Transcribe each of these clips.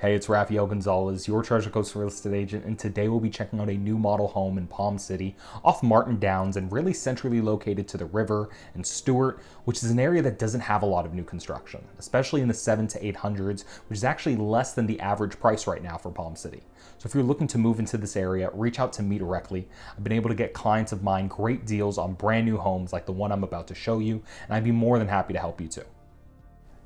Hey, it's Raphael Gonzalez, your Treasure Coast real estate agent, and today we'll be checking out a new model home in Palm City off Martin Downs and really centrally located to the river and Stuart, which is an area that doesn't have a lot of new construction, especially in the 7 to 800s, which is actually less than the average price right now for Palm City. So if you're looking to move into this area, reach out to me directly. I've been able to get clients of mine great deals on brand new homes like the one I'm about to show you, and I'd be more than happy to help you too.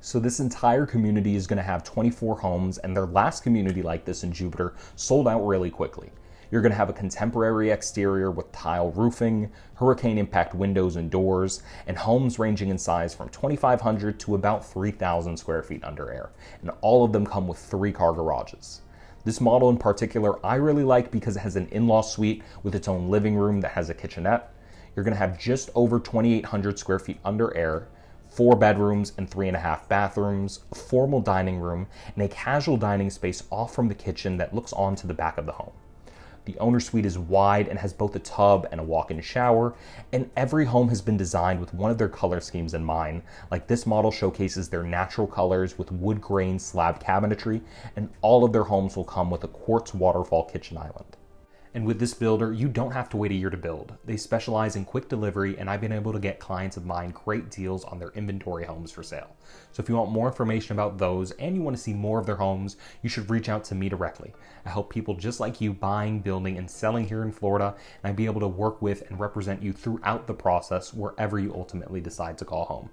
So this entire community is going to have 24 homes, and their last community like this in Jupiter sold out really quickly. You're going to have a contemporary exterior with tile roofing, hurricane impact windows and doors, and homes ranging in size from 2,500 to about 3,000 square feet under air. And all of them come with 3-car garages. This model in particular I really like because it has an in-law suite with its own living room that has a kitchenette. You're going to have just over 2,800 square feet under air, 4 bedrooms and 3.5 bathrooms, a formal dining room, and a casual dining space off from the kitchen that looks onto the back of the home. The owner suite is wide and has both a tub and a walk-in shower, and every home has been designed with one of their color schemes in mind. Like this model showcases their natural colors with wood grain slab cabinetry, and all of their homes will come with a quartz waterfall kitchen island. And with this builder, you don't have to wait a year to build. They specialize in quick delivery, and I've been able to get clients of mine great deals on their inventory homes for sale. So if you want more information about those and you want to see more of their homes, you should reach out to me directly. I help people just like you buying, building, and selling here in Florida, and I'd be able to work with and represent you throughout the process wherever you ultimately decide to call home.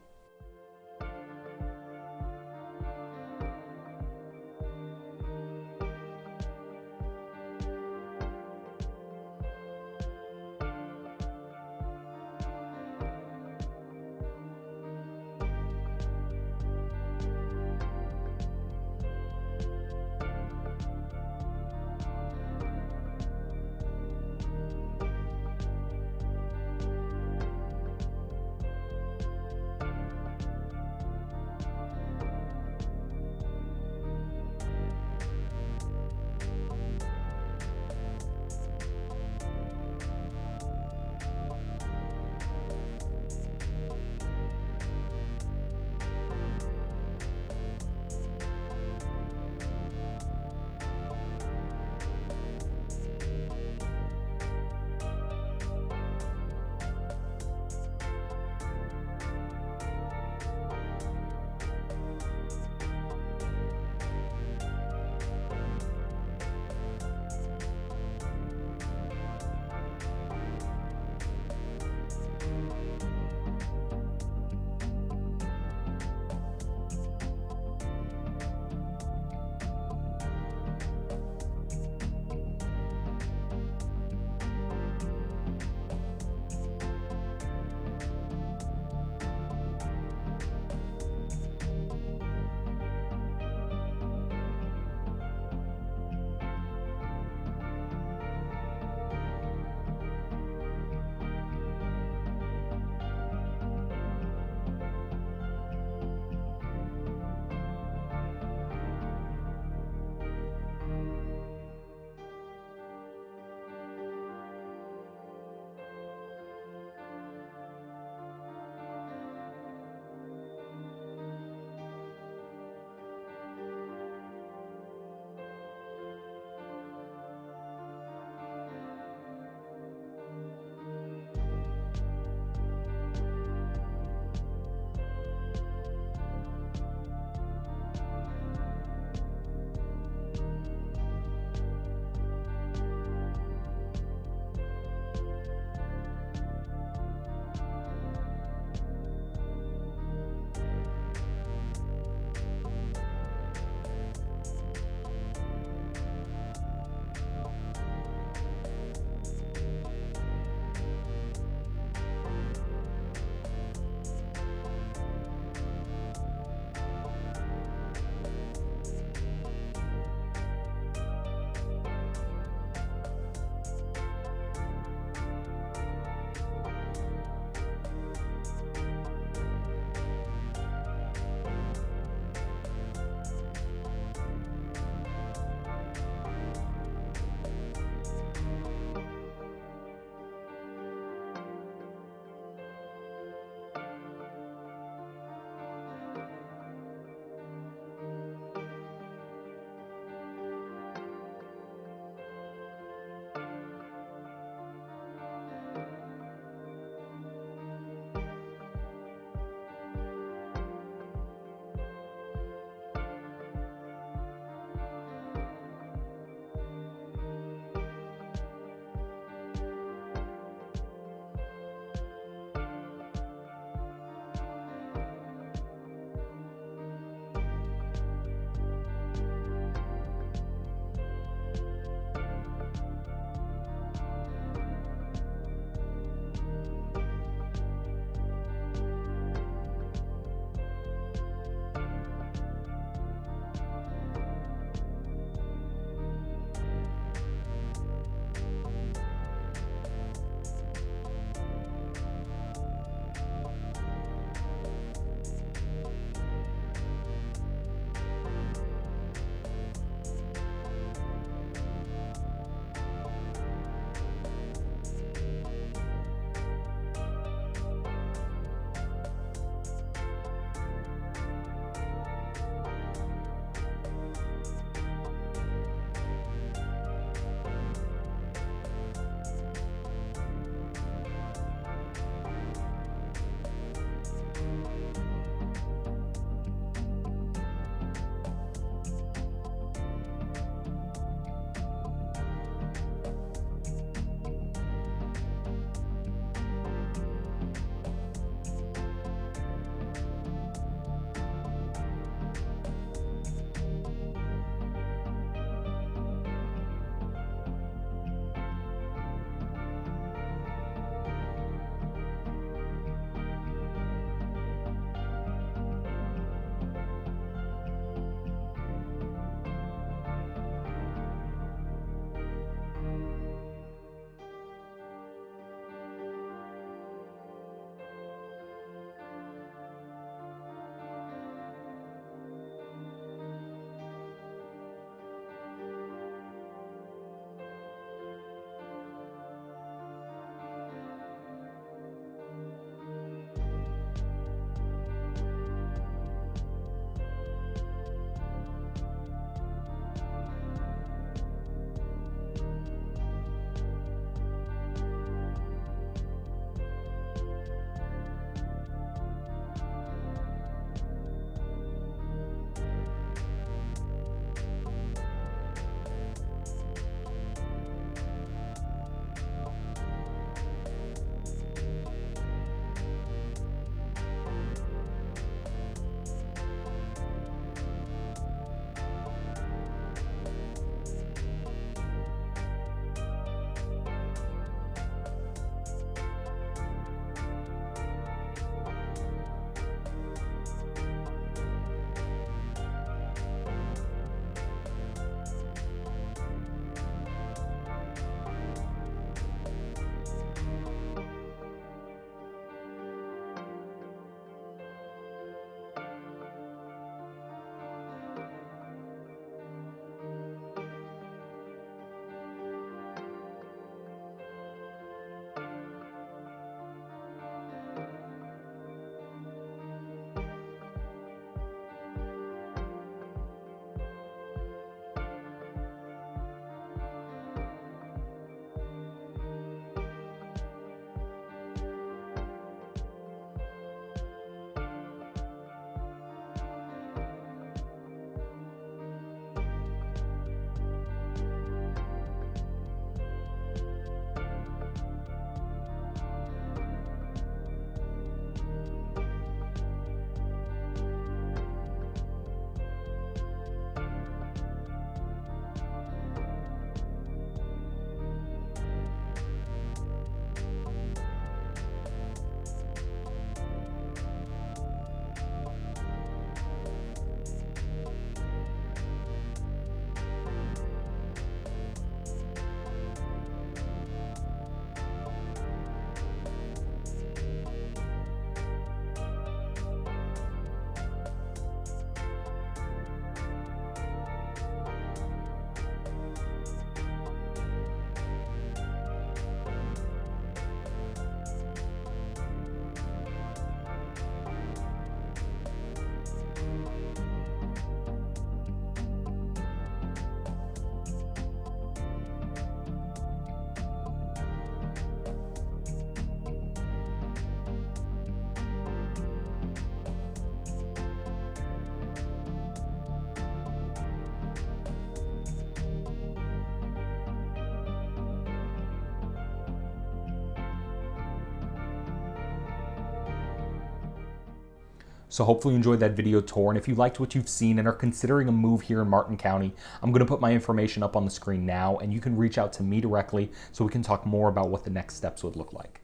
So hopefully you enjoyed that video tour, and if you liked what you've seen and are considering a move here in Martin County, I'm going to put my information up on the screen now, and you can reach out to me directly so we can talk more about what the next steps would look like.